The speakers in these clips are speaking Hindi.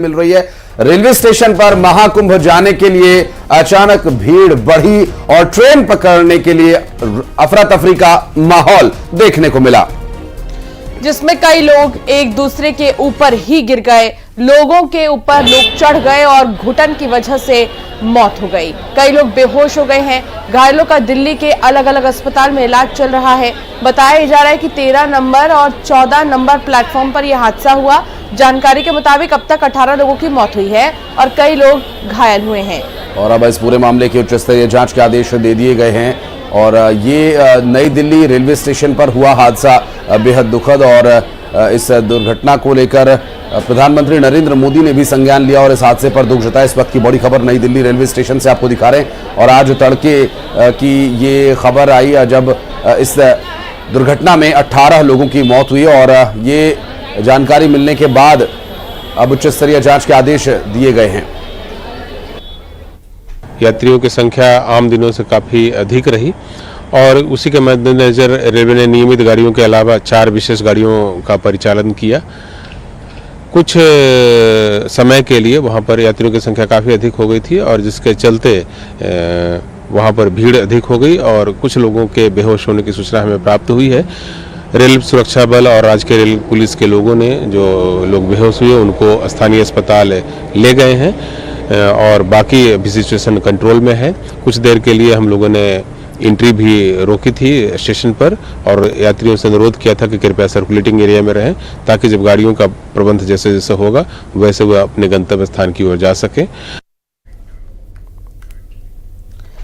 मिल रही है। रेलवे स्टेशन पर महाकुंभ जाने के लिए अचानक भीड़ बढ़ी और ट्रेन पकड़ने के लिए अफरा तफरी का माहौल देखने को मिला, जिसमें कई लोग एक दूसरे के ऊपर ही गिर गए, लोगों के ऊपर लोग चढ़ गए और घुटन की वजह से मौत हो गई। कई लोग बेहोश हो गए हैं। घायलों का दिल्ली के अलग अलग अस्पताल में इलाज चल रहा है। बताया जा रहा है कि 13 नंबर और 14 नंबर प्लेटफॉर्म पर यह हादसा हुआ। जानकारी के मुताबिक अब तक 18 लोगों की मौत हुई है और कई लोग घायल हुए हैं। और अब इस पूरे मामले की उच्च स्तरीय जांच के आदेश दे दिए गए हैं। और ये नई दिल्ली रेलवे स्टेशन पर हुआ हादसा बेहद दुखद, और इस दुर्घटना को लेकर प्रधानमंत्री नरेंद्र मोदी ने भी संज्ञान लिया और इस हादसे पर दुख जताया। इस वक्त की बड़ी खबर नई दिल्ली रेलवे स्टेशन से आपको दिखा रहे हैं। और आज तड़के की ये खबर आई जब इस दुर्घटना में 18 लोगों की मौत हुई और ये जानकारी मिलने के बाद अब उच्च स्तरीय जांच के आदेश दिए गए हैं। यात्रियों की संख्या आम दिनों से काफ़ी अधिक रही और उसी के मद्देनजर रेलवे ने नियमित गाड़ियों के अलावा 4 विशेष गाड़ियों का परिचालन किया। कुछ समय के लिए वहां पर यात्रियों की संख्या काफ़ी अधिक हो गई थी और जिसके चलते वहां पर भीड़ अधिक हो गई और कुछ लोगों के बेहोश होने की सूचना हमें प्राप्त हुई है। रेल सुरक्षा बल और राज्य के रेल पुलिस के लोगों ने जो लोग बेहोश हुए उनको स्थानीय अस्पताल ले गए हैं और बाकी अभी सिचुएशन कंट्रोल में है। कुछ देर के लिए हम लोगों ने एंट्री भी रोकी थी स्टेशन पर और यात्रियों से अनुरोध किया था कि कृपया सर्कुलेटिंग एरिया में रहें ताकि जब गाड़ियों का प्रबंध जैसे जैसे होगा वैसे वह अपने गंतव्य स्थान की ओर जा सके।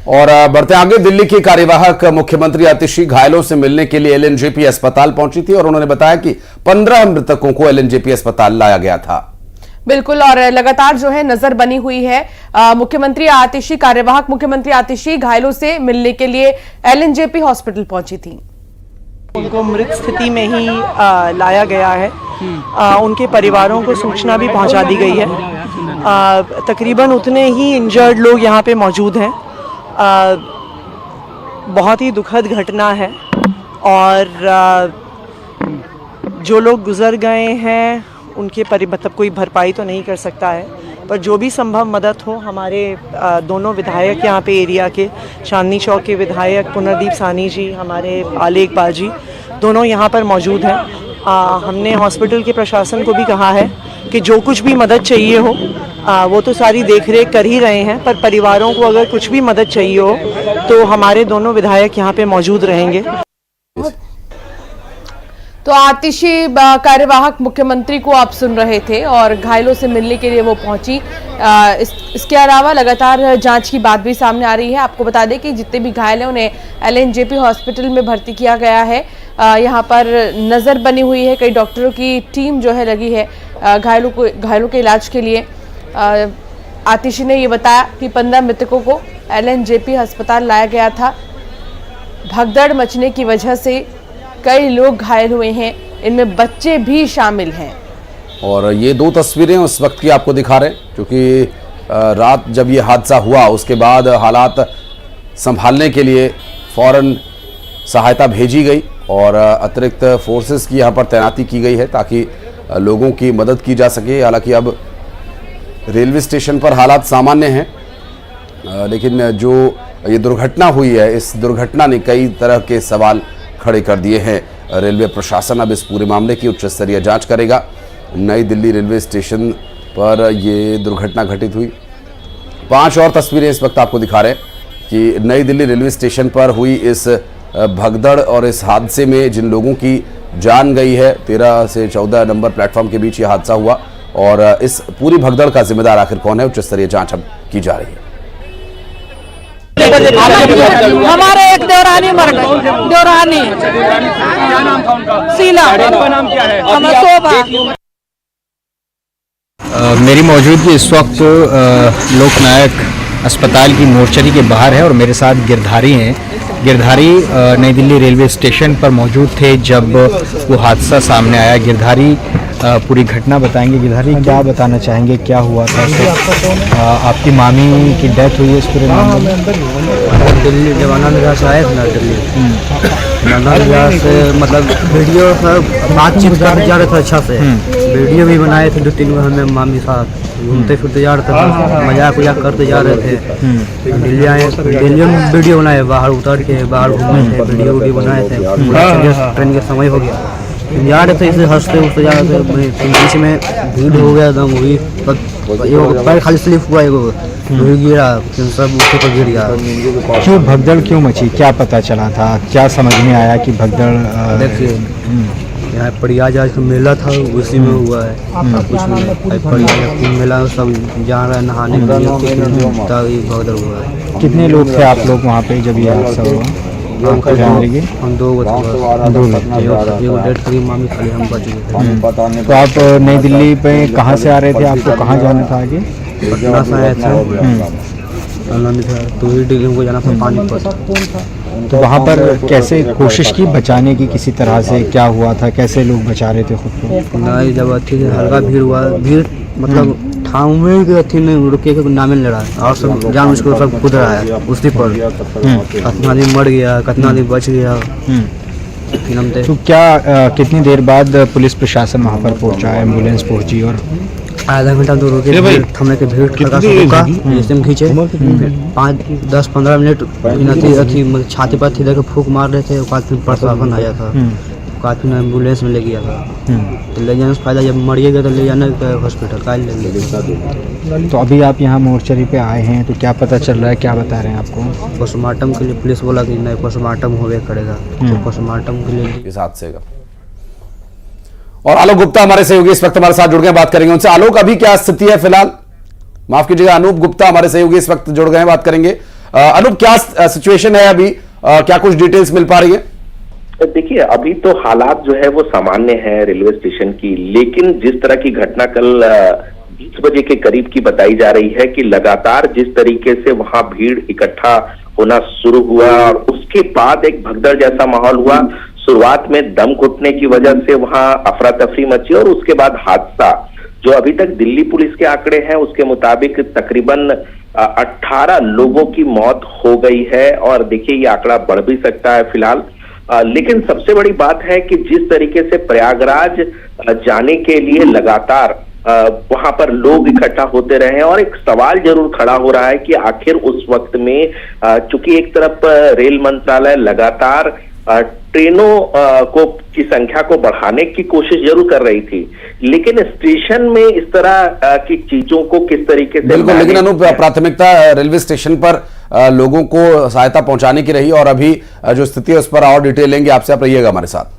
और बढ़ते आगे, दिल्ली की कार्यवाहक मुख्यमंत्री आतिशी घायलों से मिलने के लिए एलएनजेपी अस्पताल पहुंची थी और उन्होंने बताया कि 15 मृतकों को एलएनजेपी अस्पताल लाया गया था। बिल्कुल, और लगातार जो है नजर बनी हुई है। मुख्यमंत्री आतिशी, कार्यवाहक मुख्यमंत्री आतिशी घायलों से मिलने के लिए एलएनजेपी हॉस्पिटल पहुंची थी। उनको मृत स्थिति में ही लाया गया है। उनके परिवारों को सूचना भी पहुंचा दी गई है। तकरीबन उतने ही इंजर्ड लोग यहाँ पे मौजूद हैं। बहुत ही दुखद घटना है और जो लोग गुजर गए हैं उनके मतलब कोई भरपाई तो नहीं कर सकता है, पर जो भी संभव मदद हो। हमारे दोनों विधायक यहाँ पे एरिया के, चांदनी चौक के विधायक पुनर्दीप सानी जी, हमारे आले इकबाल जी, दोनों यहाँ पर मौजूद हैं। हमने हॉस्पिटल के प्रशासन को भी कहा है कि जो कुछ भी मदद चाहिए हो वो तो सारी देखरेख कर ही रहे हैं, पर परिवारों को अगर कुछ भी मदद चाहिए हो तो हमारे दोनों विधायक यहाँ पे मौजूद रहेंगे। तो आतिशी कार्यवाहक मुख्यमंत्री को आप सुन रहे थे और घायलों से मिलने के लिए वो पहुंची। इसके अलावा लगातार जांच की बात भी सामने आ रही है। आपको बता दें कि जितने भी घायल हैं उन्हें एलएनजेपी हॉस्पिटल में भर्ती किया गया है। यहाँ पर नज़र बनी हुई है, कई डॉक्टरों की टीम जो है लगी है घायलों के इलाज के लिए। आतिशी ने ये बताया कि 15 मृतकों को एलएनजेपी अस्पताल लाया गया था। भगदड़ मचने की वजह से कई लोग घायल हुए हैं, इनमें बच्चे भी शामिल हैं। और ये 2 तस्वीरें उस वक्त की आपको दिखा रहे हैं, क्योंकि रात जब ये हादसा हुआ उसके बाद हालात संभालने के लिए फौरन सहायता भेजी गई और अतिरिक्त फोर्सेस की यहाँ पर तैनाती की गई है ताकि लोगों की मदद की जा सके। हालांकि अब रेलवे स्टेशन पर हालात सामान्य हैं, लेकिन जो ये दुर्घटना हुई है, इस दुर्घटना ने कई तरह के सवाल खड़े कर दिए हैं। रेलवे प्रशासन अब इस पूरे मामले की उच्च स्तरीय जांच करेगा। नई दिल्ली रेलवे स्टेशन पर ये दुर्घटना घटित हुई। 5 और तस्वीरें इस वक्त आपको दिखा रहे हैं कि नई दिल्ली रेलवे स्टेशन पर हुई इस भगदड़ और इस हादसे में जिन लोगों की जान गई है, 13 से 14 नंबर प्लेटफॉर्म के बीच ये हादसा हुआ और इस पूरी भगदड़ का जिम्मेदार आखिर कौन है, उच्च स्तरीय जांच अब की जा रही है। हमारे एक देवरानी मर गई, देवरानी शीला। आपका नाम क्या है? शोभा। मेरी मौजूदगी इस वक्त लोकनायक अस्पताल की मोर्चरी के बाहर है और मेरे साथ गिरधारी हैं। गिरधारी नई दिल्ली रेलवे स्टेशन पर मौजूद थे जब वो हादसा सामने आया। गिरधारी पूरी घटना बताएंगे। गिरधारी, क्या बताना चाहेंगे, क्या हुआ था? आपकी मामी की डेथ हुई है इस पूरे मामले में? दिल्ली जब आनंद विहार से आए थे ना दिल्ली, आनंद विहार से मतलब वीडियो सब बातचीत कर जा रहे थे अच्छा से, वीडियो भी बनाए थे 2-3 हमें मामी साथ। घूमते फिरते जा रहे थे, मजाक वजाक करते जा रहे थे। दिल्ली आए, दिल्ली में वीडियो बनाए, बाहर उतर के बाहर घूमे थे, वीडियो बनाए थे। ट्रेन का समय हो गया, जा रहे थे, इसे हंसते उठते जा रहे थे, बीच में भीड़ हो गया एकदम, वही पैर खाली स्लिप हुआ, वही गिरा, फिर सब ऊपर पर गिर गया। क्यों भगदड़ क्यों मची, क्या पता चला था, क्या समझ में आया कि भगदड़? देखिए यहाँ प्रयागराज आज का मेला था, उसी में हुआ है, कुछ नहीं। प्रयागराज मेला सब जा रहा है नहाने के लिए, भगदड़ हुआ है। कितने लोग थे आप लोग वहाँ पे जब ये हादसा हुआ? हम दो डेट की मामी खाली हम बच गए। तो आप नई दिल्ली पे कहाँ से आ रहे थे, आपको कहाँ जाना था आगे? पटना से आए थे, तो ही दिल्ली को जाना था पानीपत। तो वहाँ पर कैसे कोशिश की बचाने की, किसी तरह से क्या हुआ था, कैसे लोग बचा रहे थे खुद को? नहीं, जब अथी हल्का भीड़ हुआ, भीड़ मतलब ठाउमे के अथी में रुके के नाम ले रहा है, और सब जान उसको सब कूद रहा है उसी पर। कितना आदमी मर गया, कितना आदमी बच गया। तो क्या कितनी देर बाद पुलिस प्रशासन वहाँ पर पहुँचा, एम्बुलेंस पहुँची? और आधा घंटा तो रुके, थमने के भीड़ खड़का से रुका, जैसे हम खींचे 5-10-15 मिनट अथी छाती पर थी देकर फूंक मार रहे थे, फिर प्रशासन आया था, काफी एम्बुलेंस में ले गया था। तो ले जाने से फायदा, जब मरिएगा तो ले जाना हॉस्पिटल का ले गए। तो अभी आप यहाँ मोर्चरी पे आए हैं, तो क्या पता चल रहा है, क्या बता रहे हैं आपको? पोस्टमार्टम के लिए पुलिस बोला कि नहीं पोस्टमार्टम होवे करेगा, तो पोस्टमार्टम के लिए इस हादसे का। और आलोक गुप्ता हमारे सहयोगी इस वक्त हमारे साथ जुड़ गए, बात करेंगे उनसे। आलोक, अभी क्या स्थिति है फिलहाल? माफ कीजिएगा, अनूप गुप्ता हमारे सहयोगी इस वक्त जुड़ गए, बात करेंगे। अनूप, क्या सिचुएशन है अभी, क्या कुछ डिटेल्स मिल पा रही है? देखिए, अभी तो हालात जो है वो सामान्य है रेलवे स्टेशन की, लेकिन जिस तरह की घटना कल 20 बजे के करीब की बताई जा रही है कि लगातार जिस तरीके से वहां भीड़ इकट्ठा होना शुरू हुआ और उसके बाद एक भगदड़ जैसा माहौल हुआ। शुरुआत में दम घुटने की वजह से वहां अफरा तफरी मची और उसके बाद हादसा, जो अभी तक दिल्ली पुलिस के आंकड़े हैं उसके मुताबिक तकरीबन 18 लोगों की मौत हो गई है। और देखिए, ये आंकड़ा बढ़ भी सकता है फिलहाल। लेकिन सबसे बड़ी बात है कि जिस तरीके से प्रयागराज जाने के लिए लगातार वहां पर लोग इकट्ठा होते रहे, और एक सवाल जरूर खड़ा हो रहा है कि आखिर उस वक्त में चूंकि एक तरफ रेल मंत्रालय लगातार ट्रेनों की संख्या को बढ़ाने की कोशिश जरूर कर रही थी, लेकिन स्टेशन में इस तरह की चीजों को किस तरीके से? बिल्कुल, लेकिन अनूप, प्राथमिकता रेलवे स्टेशन पर लोगों को सहायता पहुंचाने की रही, और अभी जो स्थिति है उस पर और डिटेल लेंगे आपसे, आप रहिएगा हमारे साथ।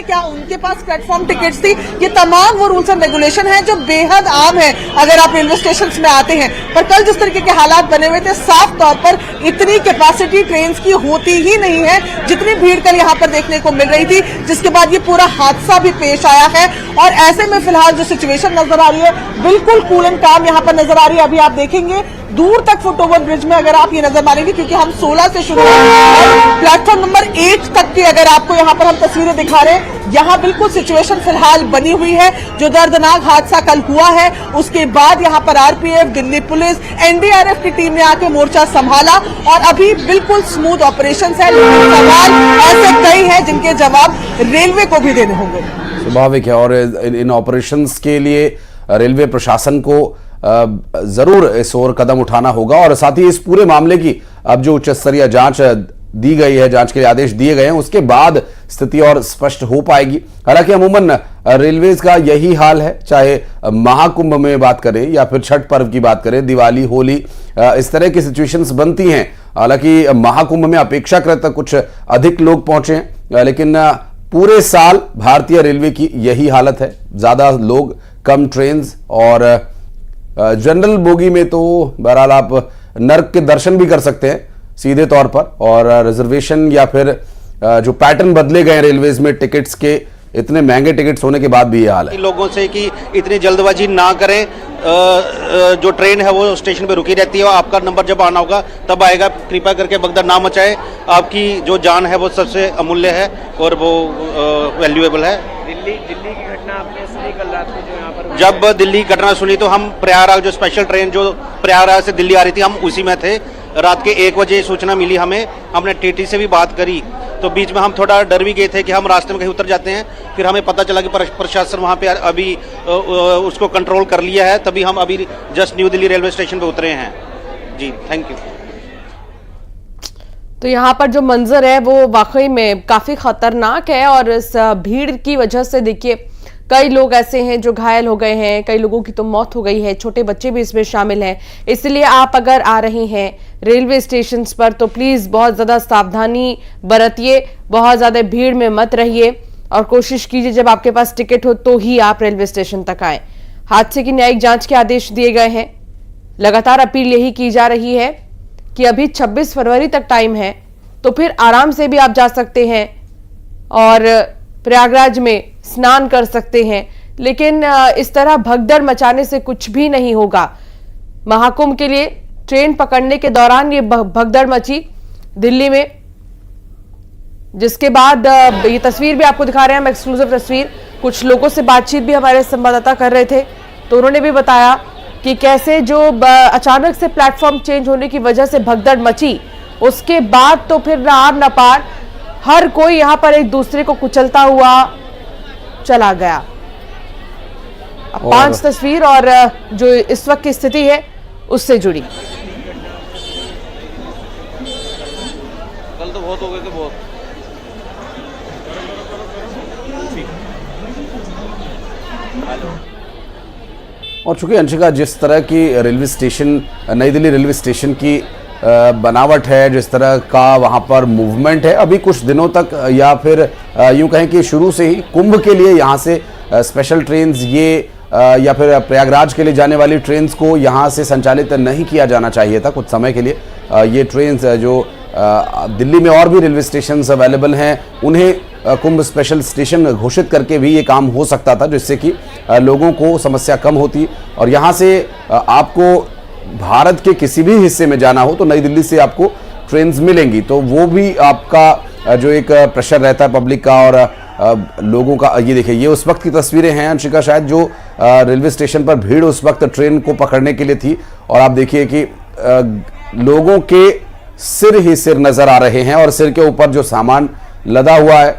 क्या उनके पास प्लेटफॉर्म टिकट्स थी? ये तमाम वो रूल्स एंड रेगुलेशन है जो बेहद आम है अगर आप रेलवे स्टेशन में आते हैं। पर कल जिस तरीके के हालात बने हुए थे, साफ तौर पर इतनी कैपेसिटी ट्रेन की होती ही नहीं है जितनी भीड़ कल यहाँ पर देखने को मिल रही थी, जिसके बाद ये पूरा हादसा भी पेश आया है। और ऐसे में फिलहाल जो सिचुएशन नजर आ रही है, बिल्कुल कूल एंड काम यहाँ पर नजर आ रही है। अभी आप देखेंगे दूर तक फुट ओवर ब्रिज में अगर आप ये नजर मारेंगे, क्योंकि हम 16 से शुरू हैं, प्लेटफॉर्म नंबर 8 तक की अगर आपको यहाँ पर हम तस्वीरें दिखा रहे हैं, यहाँ बिल्कुल सिचुएशन फिलहाल बनी हुई है। जो दर्दनाक हादसा कल हुआ है, उसके बाद यहाँ पर आरपीएफ, दिल्ली पुलिस, एनडीआरएफ की टीम ने आके मोर्चा संभाला और अभी बिल्कुल स्मूथ ऑपरेशन है। सवाल ऐसे कई हैं जिनके जवाब रेलवे को भी देने होंगे। स्वाभाविक है, और इन ऑपरेशंस के लिए रेलवे प्रशासन को जरूर इस ओर कदम उठाना होगा, और साथ ही इस पूरे मामले की अब जो उच्च स्तरीय जांच दी गई है, जांच के आदेश दिए गए हैं, उसके बाद स्थिति और स्पष्ट हो पाएगी। हालांकि अमूमन रेलवेज का यही हाल है, चाहे महाकुंभ में बात करें या फिर छठ पर्व की बात करें, दिवाली, होली, इस तरह की सिचुएशंस बनती हैं। हालांकि महाकुंभ में अपेक्षाकृत कुछ अधिक लोग पहुंचे हैं, लेकिन पूरे साल भारतीय रेलवे की यही हालत है, ज्यादा लोग, कम ट्रेन, और जनरल बोगी में तो बहरहाल आप नर्क के दर्शन भी कर सकते हैं सीधे तौर पर, और रिजर्वेशन या फिर जो पैटर्न बदले गए रेलवेज में टिकट्स के, इतने महंगे टिकट्स होने के बाद भी ये हाल है। लोगों से कि इतनी जल्दबाजी ना करें, जो ट्रेन है वो स्टेशन पे रुकी रहती है, और आपका नंबर जब आना होगा तब आएगा। कृपया करके भगदड़ ना मचाएं, आपकी जो जान है वो सबसे अमूल्य है और वो वैल्यूएबल है। दिल्ली की घटना आपने सुनी कल रात को जो यहाँ पर? जब दिल्ली की घटना सुनी तो हम प्रयागराज, जो स्पेशल ट्रेन जो प्रयागराज से दिल्ली आ रही थी, हम उसी में थे। रात के 1 बजे सूचना मिली हमें, हमने टीटी से भी बात करी तो बीच में हम थोड़ा डर भी गए थे कि हम रास्ते में कहीं उतर जाते हैं, फिर हमें पता चला कि प्रशासन वहाँ पे अभी उसको कंट्रोल कर लिया है, तभी हम अभी just new Delhi railway station पे उतरे हैं। जी, थैंक यू। तो यहाँ पर जो मंजर है वो वाकई में काफी खतरनाक है और इस भीड़ की वजह से देखिए कई लोग ऐसे हैं जो घायल हो गए हैं, कई लोगों की तो मौत हो गई है, छोटे बच्चे भी इसमें शामिल हैं। इसलिए आप अगर आ रहे हैं रेलवे स्टेशन पर तो प्लीज बहुत ज्यादा सावधानी बरतिए, बहुत ज्यादा भीड़ में मत रहिए और कोशिश कीजिए जब आपके पास टिकट हो तो ही आप रेलवे स्टेशन तक आए। हादसे की न्यायिक जांच के आदेश दिए गए हैं। लगातार अपील यही की जा रही है कि अभी 26 फरवरी तक टाइम है, तो फिर आराम से भी आप जा सकते हैं और प्रयागराज में स्नान कर सकते हैं, लेकिन इस तरह भगदड़ मचाने से कुछ भी नहीं होगा। महाकुंभ के लिए ट्रेन पकड़ने के दौरान ये भगदड़ मची दिल्ली में, जिसके बाद ये तस्वीर भी आपको दिखा रहे हैं हम, एक्सक्लूसिव तस्वीर। कुछ लोगों से बातचीत भी हमारे संवाददाता कर रहे थे, तो उन्होंने भी बताया कि कैसे जो अचानक से प्लेटफॉर्म चेंज होने की वजह से भगदड़ मची, उसके बाद तो फिर ना आर ना पार, हर कोई यहां पर एक दूसरे को कुचलता हुआ चला गया। अब 5 तस्वीर और जो इस वक्त की स्थिति है उससे जुड़ी। कल तो बहुत हो गए थे, बहुत। और चूंकि अंशिका जिस तरह की रेलवे स्टेशन, नई दिल्ली रेलवे स्टेशन की बनावट है, जिस तरह का वहाँ पर मूवमेंट है, अभी कुछ दिनों तक या फिर यूं कहें कि शुरू से ही कुंभ के लिए यहाँ से स्पेशल ट्रेन्स ये या फिर प्रयागराज के लिए जाने वाली ट्रेन्स को यहाँ से संचालित नहीं किया जाना चाहिए था। कुछ समय के लिए ये ट्रेन्स जो दिल्ली में और भी रेलवे स्टेशन अवेलेबल हैं उन्हें कुंभ स्पेशल स्टेशन घोषित करके भी ये काम हो सकता था, जिससे कि लोगों को समस्या कम होती। और यहाँ से आपको भारत के किसी भी हिस्से में जाना हो तो नई दिल्ली से आपको ट्रेन्स मिलेंगी, तो वो भी आपका जो एक प्रेशर रहता है पब्लिक का और लोगों का। ये देखिए, ये उस वक्त की तस्वीरें हैं अंशिका, शायद जो रेलवे स्टेशन पर भीड़ उस वक्त ट्रेन को पकड़ने के लिए थी। और आप देखिए कि लोगों के सिर ही सिर नजर आ रहे हैं और सिर के ऊपर जो सामान लदा हुआ है,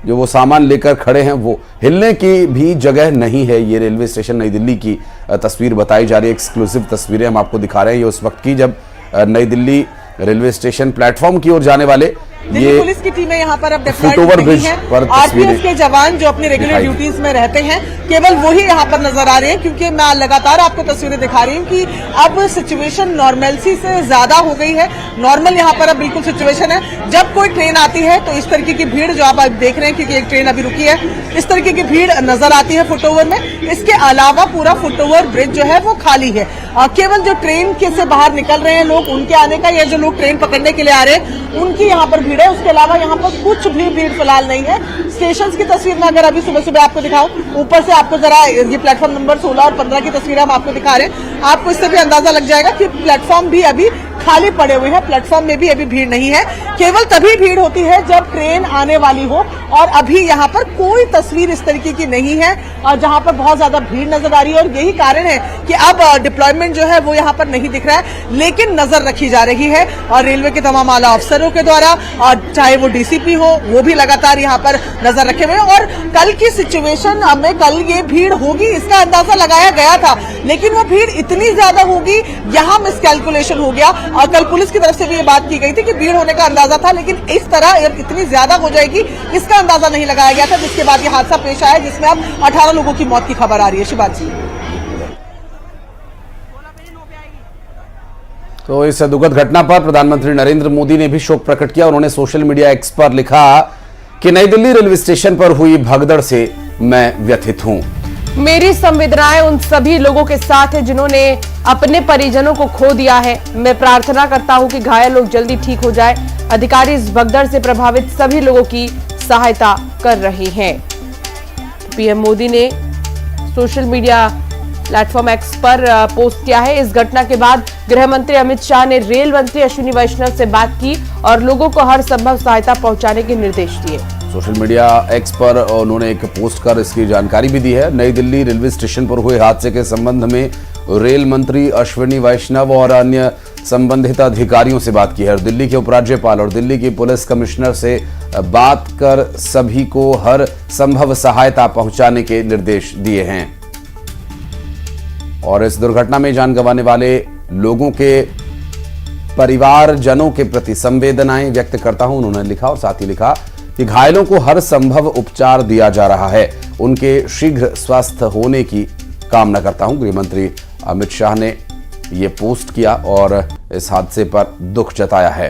जो वो सामान लेकर खड़े हैं, वो हिलने की भी जगह नहीं है। ये रेलवे स्टेशन नई दिल्ली की तस्वीर बताई जा रही है, एक्सक्लूसिव तस्वीरें हम आपको दिखा रहे हैं। ये उस वक्त की जब नई दिल्ली रेलवे स्टेशन प्लेटफॉर्म की ओर जाने वाले दिल्ली पुलिस की टीमें यहाँ पर अब फुट ओवर ब्रिज पर आरपीएफ के जवान जो अपनी रेगुलर ड्यूटीज में रहते हैं, केवल वही यहाँ पर नजर आ रहे हैं, क्योंकि मैं लगातार आपको तस्वीरें दिखा रही हूँ कि अब सिचुएशन नॉर्मलसी से ज्यादा हो गई है। नॉर्मल यहाँ पर अब बिल्कुल सिचुएशन है। जब कोई ट्रेन आती है तो इस तरीके की भीड़ जो आप देख रहे हैं, क्योंकि एक ट्रेन अभी रुकी है, इस तरीके की भीड़ नजर आती है फुट ओवर में। इसके अलावा पूरा फुट ओवर ब्रिज जो है वो खाली है। केवल जो ट्रेन के से बाहर निकल रहे हैं लोग, उनके आने का, या जो लोग ट्रेन पकड़ने के लिए आ रहे हैं उनकी यहाँ पर भीड़ है। उसके अलावा यहाँ पर कुछ भी भीड़ फिलहाल नहीं है। स्टेशन की तस्वीर में अगर अभी सुबह सुबह आपको दिखाऊं, ऊपर से आपको जरा ये प्लेटफॉर्म नंबर 16 और 15 की तस्वीर हम आपको दिखा रहे हैं, आपको इससे भी अंदाजा लग जाएगा कि प्लेटफॉर्म भी अभी खाली पड़े हुए हैं। प्लेटफॉर्म में भी अभी भीड़ नहीं है। केवल तभी भीड़ होती है जब ट्रेन आने वाली हो, और अभी यहाँ पर कोई तस्वीर इस तरीके की नहीं है और जहाँ पर बहुत ज्यादा भीड़ नजर आ रही है। और यही कारण है कि अब डिप्लॉयमेंट जो है वो यहाँ पर नहीं दिख रहा है, लेकिन नजर रखी जा रही है और रेलवे के तमाम आला अफसरों के द्वारा, और चाहे वो डीसीपी हो, वो भी लगातार यहाँ पर नजर रखे हुए हैं। और कल की सिचुएशन में कल ये भीड़ होगी इसका अंदाजा लगाया गया था, लेकिन वो भीड़ इतनी ज्यादा होगी, यहाँ मिसकैलकुलेशन हो गया। और कल पुलिस की तरफ से भी ये बात की गई थी कि भीड़ होने का अंदाजा था, लेकिन इस तरह इतनी ज्यादा हो जाएगी इसका अंदाजा नहीं लगाया गया था, जिसके बाद ये हादसा पेश आया, जिसमें अब 18 लोगों की मौत की खबर आ रही है। शिवाजी, तो इस दुखद घटना पर प्रधानमंत्री नरेंद्र मोदी ने भी शोक प्रकट किया। उन्होंने सोशल मीडिया एक्स पर लिखा कि नई दिल्ली रेलवे स्टेशन पर हुई भगदड़ से मैं व्यथित हूं। मेरी संवेदनाएं उन सभी लोगों के साथ है जिन्होंने अपने परिजनों को खो दिया है। मैं प्रार्थना करता हूं कि घायल लोग जल्दी ठीक हो जाए। अधिकारी इस भगदड़ से प्रभावित सभी लोगों की सहायता कर रहे हैं। पीएम मोदी ने सोशल मीडिया प्लेटफॉर्म एक्स पर पोस्ट किया है। इस घटना के बाद गृह मंत्री अमित शाह ने रेल मंत्री अश्विनी वैष्णव से बात की और लोगों को हर संभव सहायता पहुंचाने के निर्देश दिए। सोशल मीडिया एक्स पर उन्होंने एक पोस्ट कर इसकी जानकारी भी दी है। नई दिल्ली रेलवे स्टेशन पर हुए हादसे के संबंध में रेल मंत्री अश्विनी वैष्णव और अन्य संबंधित अधिकारियों से बात की है और दिल्ली के उपराज्यपाल और दिल्ली की पुलिस कमिश्नर से बात कर सभी को हर संभव सहायता पहुंचाने के निर्देश दिए हैं। और इस दुर्घटना में जान गंवाने वाले लोगों के परिवारजनों के प्रति संवेदनाएं व्यक्त करता हूं, उन्होंने लिखा। और साथ ही लिखा कि घायलों को हर संभव उपचार दिया जा रहा है, उनके शीघ्र स्वस्थ होने की कामना करता हूं। गृह मंत्री अमित शाह ने यह पोस्ट किया और इस हादसे पर दुख जताया है।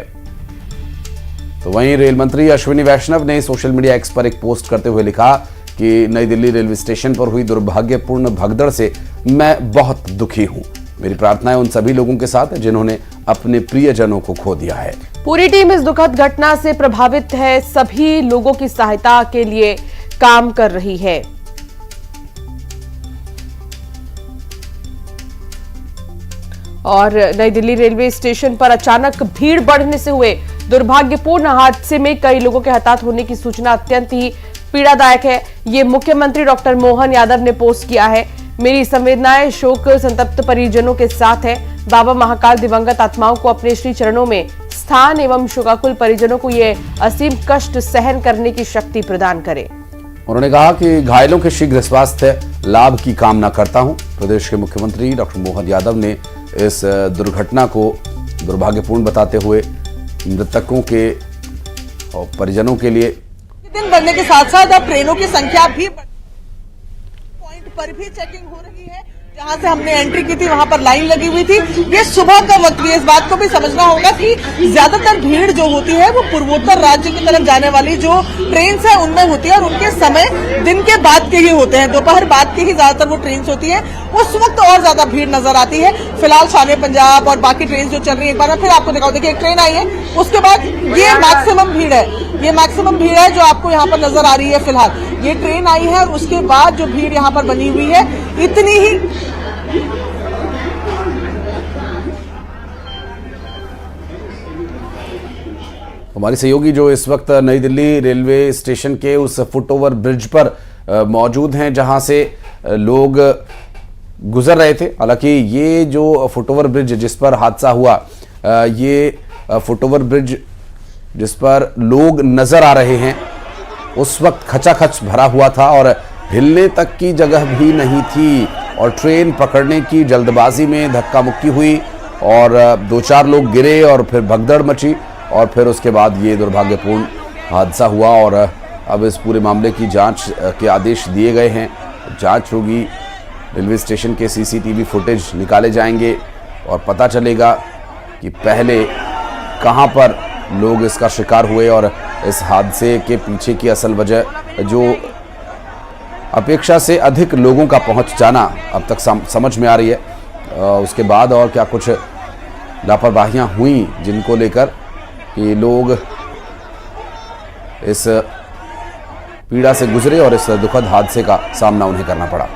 तो वहीं रेल मंत्री अश्विनी वैष्णव ने सोशल मीडिया एक्स पर एक पोस्ट करते हुए लिखा कि नई दिल्ली रेलवे स्टेशन पर हुई दुर्भाग्यपूर्ण भगदड़ से मैं बहुत दुखी हूं। मेरी प्रार्थनाएं उन सभी लोगों के साथ है जिन्होंने अपने प्रियजनों को खो दिया है। पूरी टीम इस दुखद घटना से प्रभावित है, सभी लोगों की सहायता के लिए काम कर रही है। और नई दिल्ली रेलवे स्टेशन पर अचानक भीड़ बढ़ने से हुए दुर्भाग्यपूर्ण हादसे में कई लोगों के हताहत होने की सूचना अत्यंत ही पीड़ादायक है। ये मुख्यमंत्री डॉक्टर मोहन यादव ने पोस्ट किया है। मेरी संवेदनाएं शोक संतप्त परिजनों के साथ है। बाबा महाकाल दिवंगत आत्माओं को अपने श्री चरणों में स्थान एवं शोकाकुल परिजनों को ये असीम कष्ट सहन करने की शक्ति प्रदान करे। उन्होंने कहा कि घायलों के शीघ्र स्वास्थ्य लाभ की कामना करता हूं। प्रदेश के मुख्यमंत्री डॉक्टर मोहन यादव ने इस दुर्घटना को दुर्भाग्यपूर्ण बताते हुए मृतकों के और परिजनों के लिए दिन बढ़ने के साथ साथ अब ट्रेनों की संख्या भी पॉइंट पर भी चेकिंग हो रही है। जहां से हमने एंट्री की थी वहां पर लाइन लगी हुई थी। ये सुबह का वक्त भी, इस बात को भी समझना होगा कि ज्यादातर भीड़ जो होती है वो पूर्वोत्तर राज्य की तरफ जाने वाली जो ट्रेन है उनमें होती है और उनके समय दिन के बाद के ही होते हैं, दोपहर बाद के ही ज्यादातर वो ट्रेन होती है। उस वक्त और ज्यादा भीड़ नजर आती है। फिलहाल शान पंजाब और बाकी ट्रेन जो चल रही है, एक बार फिर आपको दिखाओ, देखिए एक ट्रेन आई है, उसके बाद ये मैक्सिमम भीड़ है, ये मैक्सिमम भीड़ है जो आपको यहाँ पर नजर आ रही है। फिलहाल ये ट्रेन आई है और उसके बाद जो भीड़ यहाँ पर बनी हुई है इतनी ही। हमारी सहयोगी जो इस वक्त नई दिल्ली रेलवे स्टेशन के उस फुटओवर ब्रिज पर मौजूद हैं जहां से लोग गुजर रहे थे। हालांकि ये जो फुटओवर ब्रिज जिस पर हादसा हुआ, ये फुटओवर ब्रिज जिस पर लोग नजर आ रहे हैं, उस वक्त खचाखच भरा हुआ था और हिलने तक की जगह भी नहीं थी और ट्रेन पकड़ने की जल्दबाजी में धक्का मुक्की हुई और 2-4 लोग गिरे और फिर भगदड़ मची और फिर उसके बाद ये दुर्भाग्यपूर्ण हादसा हुआ। और अब इस पूरे मामले की जांच के आदेश दिए गए हैं। जांच होगी, रेलवे स्टेशन के सीसीटीवी फुटेज निकाले जाएंगे और पता चलेगा कि पहले कहां पर लोग इसका शिकार हुए और इस हादसे के पीछे की असल वजह, जो अपेक्षा से अधिक लोगों का पहुंच जाना अब तक समझ में आ रही है। उसके बाद और क्या कुछ लापरवाहियां हुई जिनको लेकर कि लोग इस पीड़ा से गुजरे और इस दुखद हादसे का सामना उन्हें करना पड़ा।